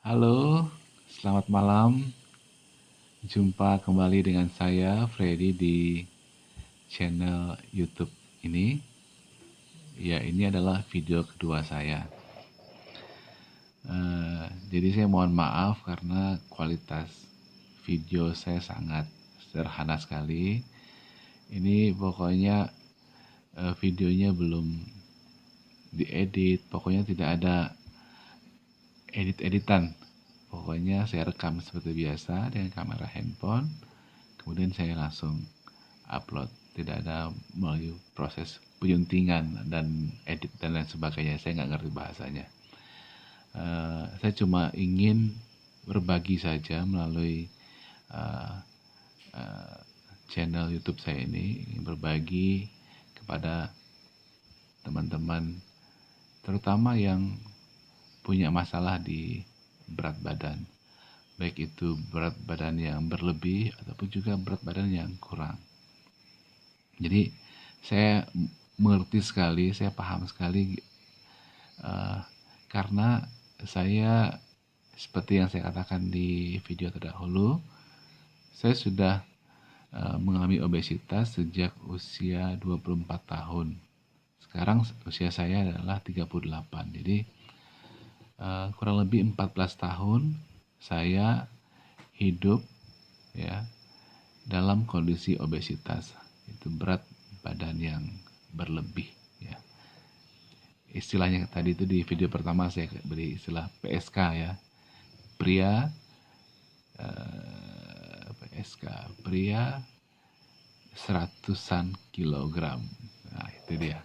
Halo, selamat malam. Jumpa kembali dengan saya, Freddy, di channel YouTube ini. Ya, ini adalah video kedua saya. Jadi saya mohon maaf karena kualitas video saya sangat sederhana sekali. Ini pokoknya videonya belum diedit, pokoknya tidak ada edit-editan. Pokoknya saya rekam seperti biasa dengan kamera handphone, kemudian saya langsung upload. Tidak ada melalui proses penyuntingan dan edit dan lain sebagainya. Saya nggak ngerti bahasanya. Saya cuma ingin berbagi saja melalui uh, uh, channel YouTube saya ini, ingin berbagi kepada teman-teman, terutama yang punya masalah di berat badan, baik itu berat badan yang berlebih ataupun juga berat badan yang kurang. Jadi saya mengerti sekali, saya paham sekali, uh, karena saya seperti yang saya katakan di video terdahulu, saya sudah mengalami obesitas sejak usia 24 tahun. Sekarang usia saya adalah 38. Jadi kurang lebih 14 tahun saya hidup ya dalam kondisi obesitas. Itu berat badan yang berlebih ya. Istilahnya tadi itu di video pertama saya beri istilah PSK ya. Pria PSK, pria seratusan kilogram. Nah, itu dia.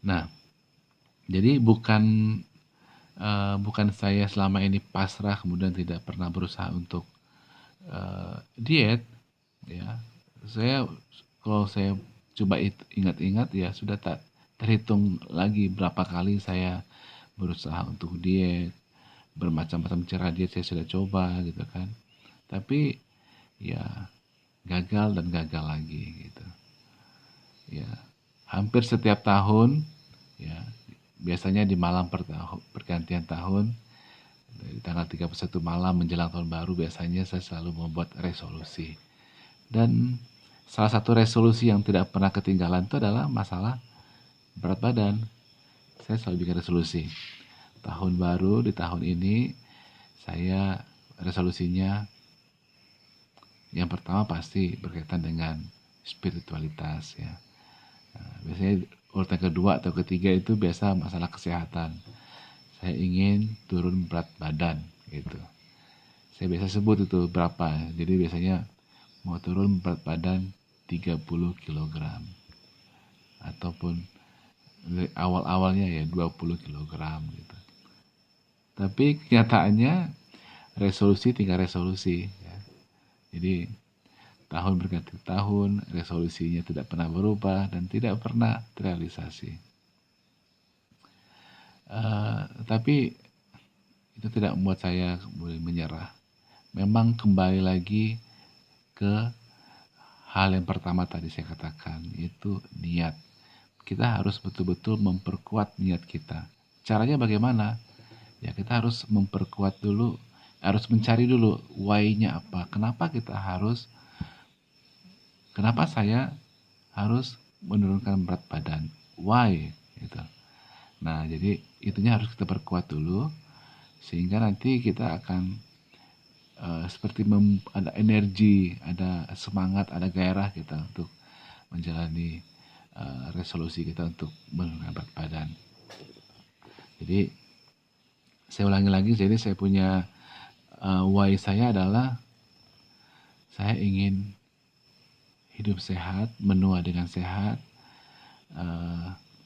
Nah, jadi bukan saya selama ini pasrah kemudian tidak pernah berusaha untuk diet ya. Saya kalau saya coba ingat-ingat ya sudah tak terhitung lagi berapa kali saya berusaha untuk diet, bermacam-macam cara diet saya sudah coba gitu kan. Tapi ya gagal dan gagal lagi gitu. Ya, hampir setiap tahun ya, biasanya di malam pergantian tahun, dari tanggal 31 malam menjelang tahun baru biasanya saya selalu membuat resolusi. Dan salah satu resolusi yang tidak pernah ketinggalan itu adalah masalah berat badan. Saya selalu bikin resolusi. Tahun baru di tahun ini saya resolusinya yang pertama pasti berkaitan dengan spiritualitas ya. Nah, biasanya urutan kedua atau ketiga itu biasa masalah kesehatan. Saya ingin turun berat badan gitu. Saya biasa sebut itu berapa. Jadi biasanya mau turun berat badan 30 kilogram ataupun awal-awalnya ya 20 kilogram gitu. Tapi kenyataannya resolusi tinggal resolusi ya. Jadi tahun berganti tahun resolusinya tidak pernah berubah dan tidak pernah terrealisasi. Tapi itu tidak membuat saya boleh menyerah. Memang kembali lagi ke hal yang pertama tadi saya katakan, yaitu niat. Kita harus betul-betul memperkuat niat kita. Caranya bagaimana? Ya kita harus memperkuat dulu, harus mencari dulu why-nya apa. Kenapa saya harus menurunkan berat badan? Why? Gitu. Nah, jadi itunya harus kita perkuat dulu, sehingga nanti kita akan seperti ada energi, ada semangat, ada gairah kita untuk menjalani resolusi kita untuk menurunkan berat badan. Jadi saya ulangi lagi, jadi saya punya why saya adalah saya ingin hidup sehat, menua dengan sehat.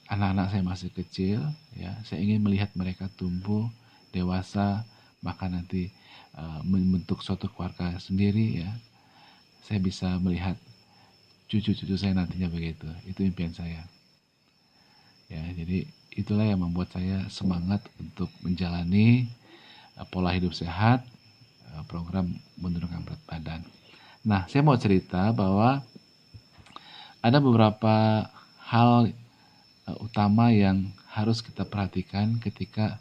Anak-anak saya masih kecil, ya, saya ingin melihat mereka tumbuh dewasa, bahkan nanti membentuk suatu keluarga sendiri ya. Saya bisa melihat cucu-cucu saya nantinya begitu. Itu impian saya. Ya, jadi itulah yang membuat saya semangat untuk menjalani pola hidup sehat, program menurunkan berat badan. Nah, saya mau cerita bahwa ada beberapa hal utama yang harus kita perhatikan ketika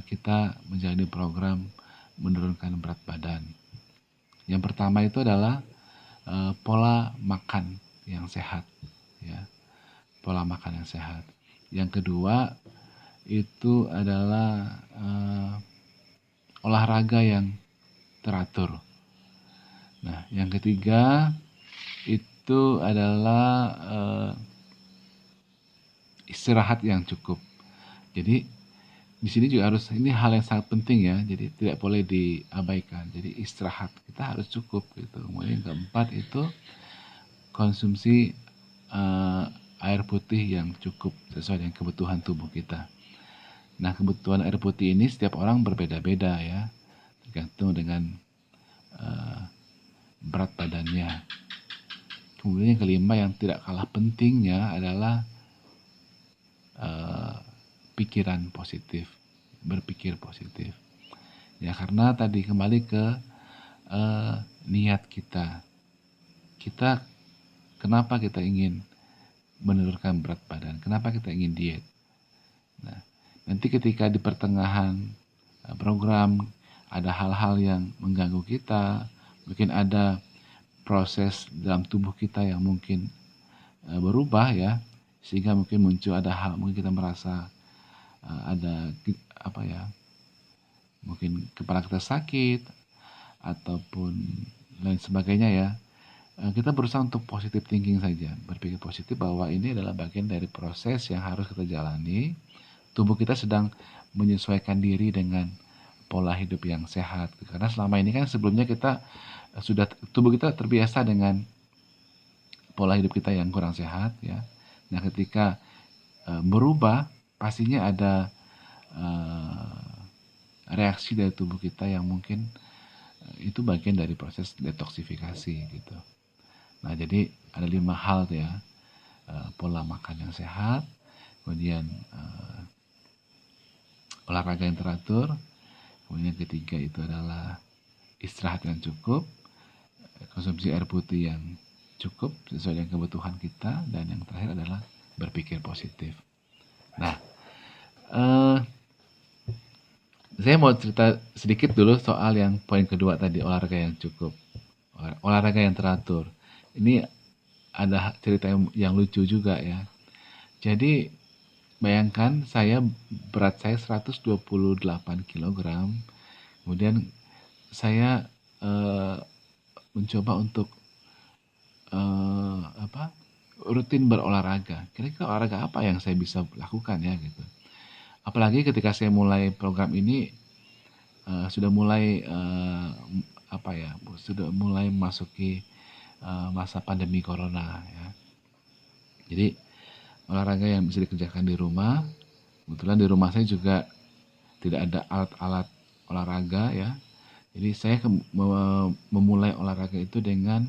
kita menjalani program menurunkan berat badan. Yang pertama itu adalah pola makan yang sehat, ya, pola makan yang sehat. Yang kedua itu adalah olahraga yang teratur. Nah, yang ketiga itu adalah istirahat yang cukup. Jadi di sini juga harus, ini hal yang sangat penting ya, jadi tidak boleh diabaikan. Jadi istirahat kita harus cukup gitu. Kemudian yang keempat itu konsumsi air putih yang cukup sesuai dengan kebutuhan tubuh kita. Nah, kebutuhan air putih ini setiap orang berbeda-beda ya, tergantung dengan berat badannya. Kemudian yang kelima yang tidak kalah pentingnya adalah pikiran positif, berpikir positif. Ya, karena tadi kembali ke niat kita. Kita kenapa kita ingin menurunkan berat badan? Kenapa kita ingin diet? Nah, nanti ketika di pertengahan program ada hal-hal yang mengganggu kita, mungkin ada proses dalam tubuh kita yang mungkin berubah ya, sehingga mungkin muncul ada hal, mungkin kita merasa ada apa ya, mungkin kepala kita sakit ataupun lain sebagainya ya. Kita berusaha untuk positive thinking saja, berpikir positif bahwa ini adalah bagian dari proses yang harus kita jalani. Tubuh kita sedang menyesuaikan diri dengan pola hidup yang sehat, karena selama ini kan sebelumnya kita sudah, tubuh kita terbiasa dengan pola hidup kita yang kurang sehat ya. Nah, ketika berubah pastinya ada reaksi dari tubuh kita yang mungkin itu bagian dari proses detoksifikasi gitu. Nah, jadi ada 5 hal tuh ya, pola makan yang sehat, kemudian olahraga yang teratur, kemudian yang ketiga itu adalah istirahat yang cukup, konsumsi air putih yang cukup sesuai dengan kebutuhan kita, dan yang terakhir adalah berpikir positif. Nah, saya mau cerita sedikit dulu soal yang poin kedua tadi, olahraga yang cukup, olahraga yang teratur. Ini ada cerita yang lucu juga ya. Jadi bayangkan berat saya 128 kg, kemudian saya mencoba untuk rutin berolahraga. Kira-kira olahraga apa yang saya bisa lakukan ya gitu. Apalagi ketika saya mulai program ini sudah mulai sudah mulai memasuki masa pandemi corona ya. Jadi olahraga yang bisa dikerjakan di rumah. Kebetulan di rumah saya juga tidak ada alat-alat olahraga ya. Jadi saya memulai olahraga itu dengan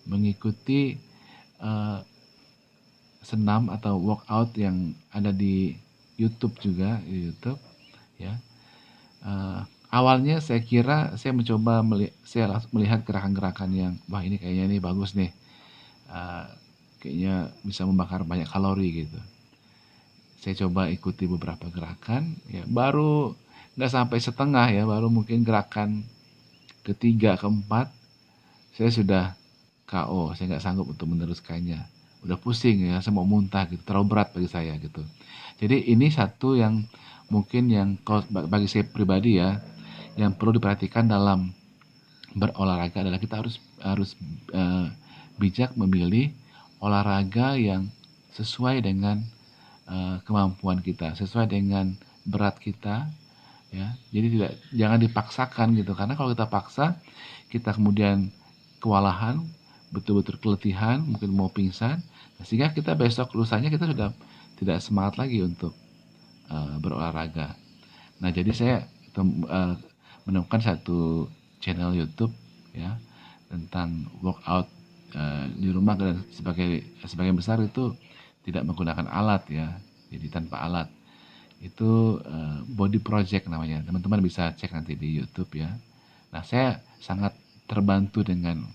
mengikuti senam atau workout yang ada di YouTube juga, di YouTube ya. Awalnya saya kira saya mencoba saya melihat gerakan-gerakan yang wah ini kayaknya ini bagus nih, kayaknya bisa membakar banyak kalori gitu. Saya coba ikuti beberapa gerakan ya, baru nggak sampai setengah ya, baru mungkin gerakan ketiga keempat saya sudah KO, saya nggak sanggup untuk meneruskannya, udah pusing ya, saya mau muntah gitu, terlalu berat bagi saya gitu. Jadi ini satu yang mungkin yang bagi saya pribadi ya, yang perlu diperhatikan dalam berolahraga adalah kita harus bijak memilih olahraga yang sesuai dengan kemampuan kita, sesuai dengan berat kita ya. Jadi jangan dipaksakan gitu, karena kalau kita paksa kita kemudian kewalahan, betul-betul keletihan, mungkin mau pingsan, sehingga kita besok lusanya kita sudah tidak semangat lagi untuk berolahraga. Nah, jadi saya menemukan satu channel YouTube ya tentang workout di rumah, dan sebagian besar itu tidak menggunakan alat ya, jadi tanpa alat. Itu Body Project namanya, teman-teman bisa cek nanti di YouTube ya. Nah, saya sangat terbantu dengan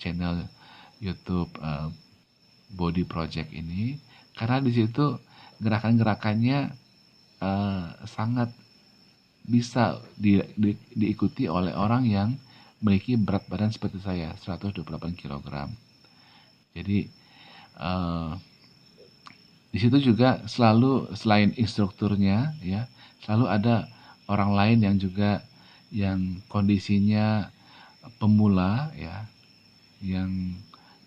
channel YouTube Body Project ini, karena di situ gerakan-gerakannya sangat bisa diikuti oleh orang yang memiliki berat badan seperti saya, 128 kg. Jadi di situ juga selalu selain instrukturnya ya, selalu ada orang lain yang juga yang kondisinya pemula ya, yang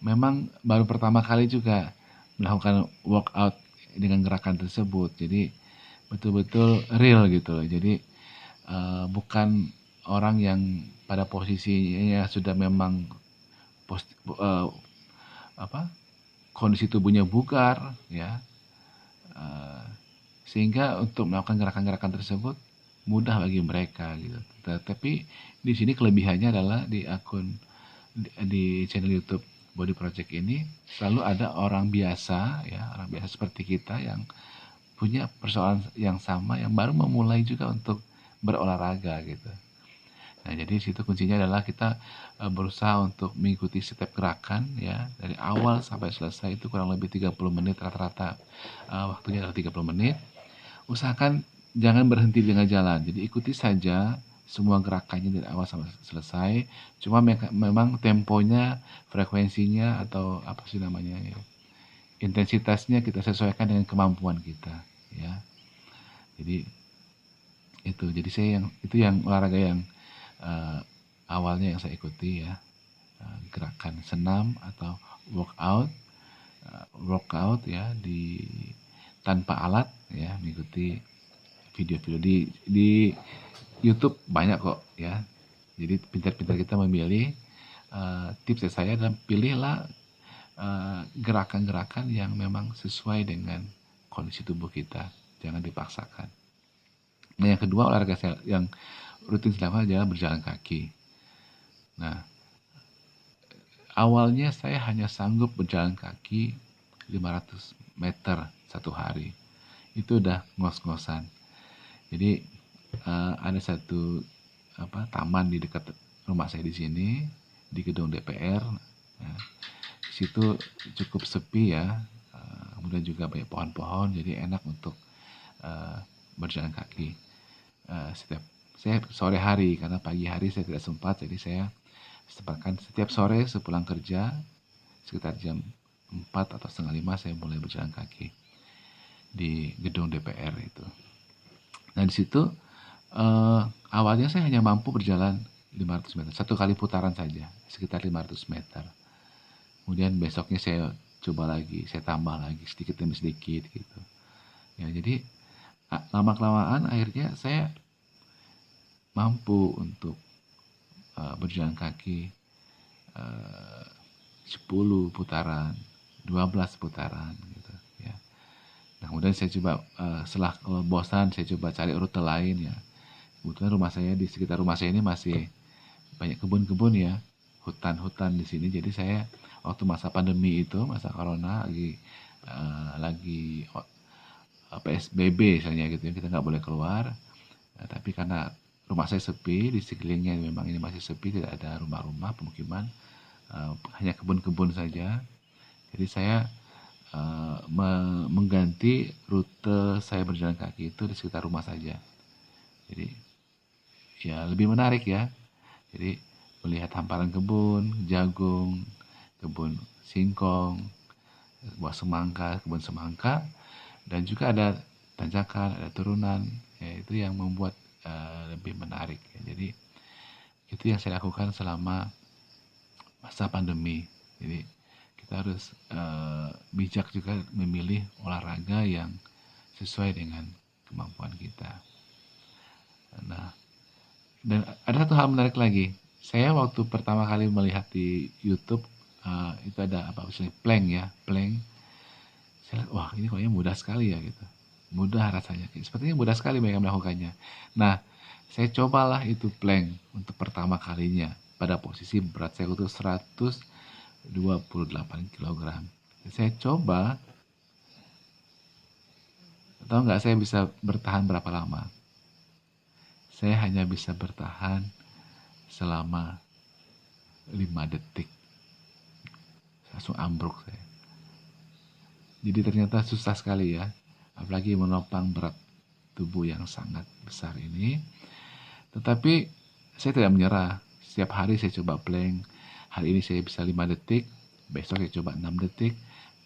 memang baru pertama kali juga melakukan workout dengan gerakan tersebut. Jadi betul-betul real gitu loh. Jadi bukan orang yang pada posisinya sudah memang eh, apa kondisi tubuhnya bugar ya, sehingga untuk melakukan gerakan-gerakan tersebut mudah bagi mereka gitu. Tapi di sini kelebihannya adalah di akun di channel YouTube Body Project ini selalu ada orang biasa ya, orang biasa seperti kita yang punya persoalan yang sama, yang baru memulai juga untuk berolahraga gitu. Nah, jadi situ kuncinya adalah kita berusaha untuk mengikuti setiap gerakan ya, dari awal sampai selesai itu kurang lebih 30 menit rata-rata, waktunya adalah 30 menit. Usahakan jangan berhenti di tengah jalan. Jadi ikuti saja semua gerakannya dari awal sampai selesai. Cuma memang temponya, frekuensinya atau apa sih namanya ya, intensitasnya kita sesuaikan dengan kemampuan kita ya. Jadi jadi saya yang itu yang olahraga yang awalnya yang saya ikuti ya, gerakan senam atau workout, ya di tanpa alat ya, mengikuti video-video di YouTube banyak kok ya. Jadi pintar-pintar kita memilih. Tips dari saya adalah pilihlah gerakan-gerakan yang memang sesuai dengan kondisi tubuh kita, jangan dipaksakan. Nah, yang kedua olahraga saya yang rutin saya lakukan adalah berjalan kaki. Nah, awalnya saya hanya sanggup berjalan kaki 500 meter satu hari. Itu udah ngos-ngosan. Jadi ada satu taman di dekat rumah saya di sini, di gedung DPR. Nah, di situ cukup sepi ya, kemudian juga banyak pohon-pohon, jadi enak untuk berjalan kaki. Saya sore hari, karena pagi hari saya tidak sempat, jadi saya sempatkan setiap sore sepulang kerja sekitar jam 4 atau setengah 5 saya mulai berjalan kaki di gedung DPR itu. Nah, di situ awalnya saya hanya mampu berjalan 500 meter, satu kali putaran saja, sekitar 500 meter. Kemudian besoknya saya coba lagi, saya tambah lagi sedikit demi sedikit gitu. Ya, jadi lama-kelamaan akhirnya saya mampu untuk berjalan kaki 10 putaran, 12 putaran gitu ya. Nah, kemudian saya coba setelah bosan saya coba cari rute lain ya. Kebetulan di sekitar rumah saya ini masih banyak kebun-kebun ya, hutan-hutan di sini. Jadi saya waktu masa pandemi itu, masa corona lagi PSBB misalnya gitu ya, kita nggak boleh keluar. Nah, tapi karena rumah saya sepi, di sekelilingnya memang ini masih sepi, tidak ada rumah-rumah, pemukiman, hanya kebun-kebun saja. Jadi saya mengganti rute saya berjalan kaki itu di sekitar rumah saja. Jadi ya lebih menarik ya. Jadi melihat hamparan kebun, jagung, kebun singkong, kebun semangka, dan juga ada tanjakan, ada turunan, ya itu yang membuat lebih menarik. Ya. Jadi itu yang saya lakukan selama masa pandemi. Jadi kita harus bijak juga memilih olahraga yang sesuai dengan kemampuan kita. Nah, dan ada satu hal menarik lagi. Saya waktu pertama kali melihat di YouTube itu ada misalnya plank. Saya lihat, wah ini kayaknya mudah sekali ya gitu. Mudah rasanya. Sepertinya mudah sekali mereka melakukannya. Nah, saya cobalah itu plank untuk pertama kalinya. Pada posisi berat saya itu 128 kg. Saya coba, tahu nggak saya bisa bertahan berapa lama? Saya hanya bisa bertahan selama 5 detik. Langsung ambruk saya. Jadi ternyata susah sekali ya, apalagi menopang berat tubuh yang sangat besar ini. Tetapi saya tidak menyerah. Setiap hari saya coba plank. Hari ini saya bisa 5 detik, besok saya coba 6 detik,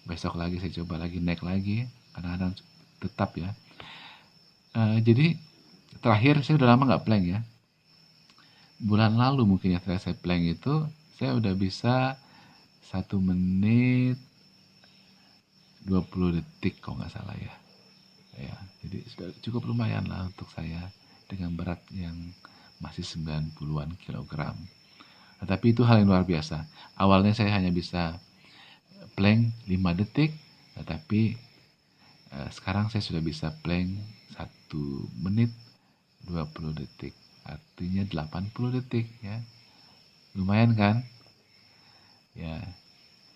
besok lagi saya coba lagi naik lagi. Kadang-kadang tetap ya. Jadi terakhir saya udah lama nggak plank ya. Bulan lalu mungkin ya terakhir saya plank itu, saya udah bisa 1 menit 20 detik kalau nggak salah ya. Ya, jadi sudah cukup lumayan lah untuk saya dengan berat yang masih 90-an kilogram. Tapi itu hal yang luar biasa. Awalnya saya hanya bisa plank 5 detik, tetapi sekarang saya sudah bisa plank 1 menit 20 detik. Artinya 80 detik ya. Lumayan kan? Ya.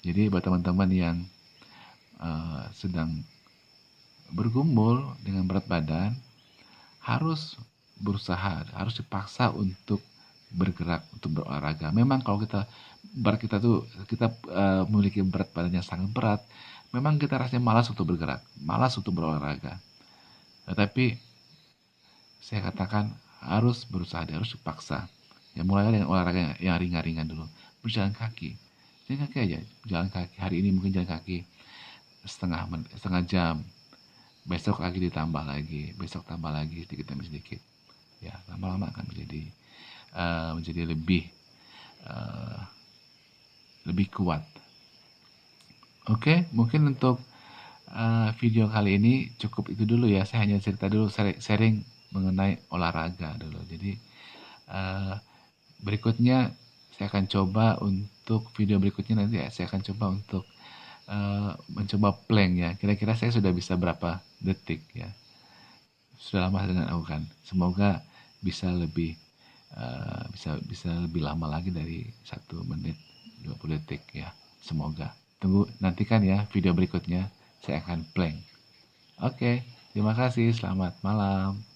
Jadi buat teman-teman yang sedang bergumul dengan berat badan, harus berusaha, harus dipaksa untuk bergerak, untuk berolahraga. Memang kalau berat kita memiliki berat badan yang sangat berat, memang kita rasanya malas untuk bergerak, malas untuk berolahraga. Tetapi saya katakan harus berusaha, harus dipaksa. Ya, mulai dengan olahraga yang ringan-ringan dulu. Berjalan kaki. Jalan kaki aja, jalan kaki. Hari ini mungkin jalan kaki setengah jam. Besok lagi ditambah lagi, besok tambah lagi sedikit demi sedikit. Ya, lama-lama akan menjadi lebih kuat. Oke, mungkin untuk video kali ini cukup itu dulu ya. Saya hanya cerita dulu, sharing mengenai olahraga dulu. Jadi berikutnya saya akan coba untuk video berikutnya nanti ya. Saya akan coba untuk mencoba plank ya. Kira-kira saya sudah bisa berapa detik ya. Sudah lama dengan aku kan. Semoga bisa lebih bisa lebih lama lagi dari 1 menit 20 detik ya. Semoga. Tunggu nantikan ya video berikutnya. Saya akan plank. Oke, terima kasih. Selamat malam.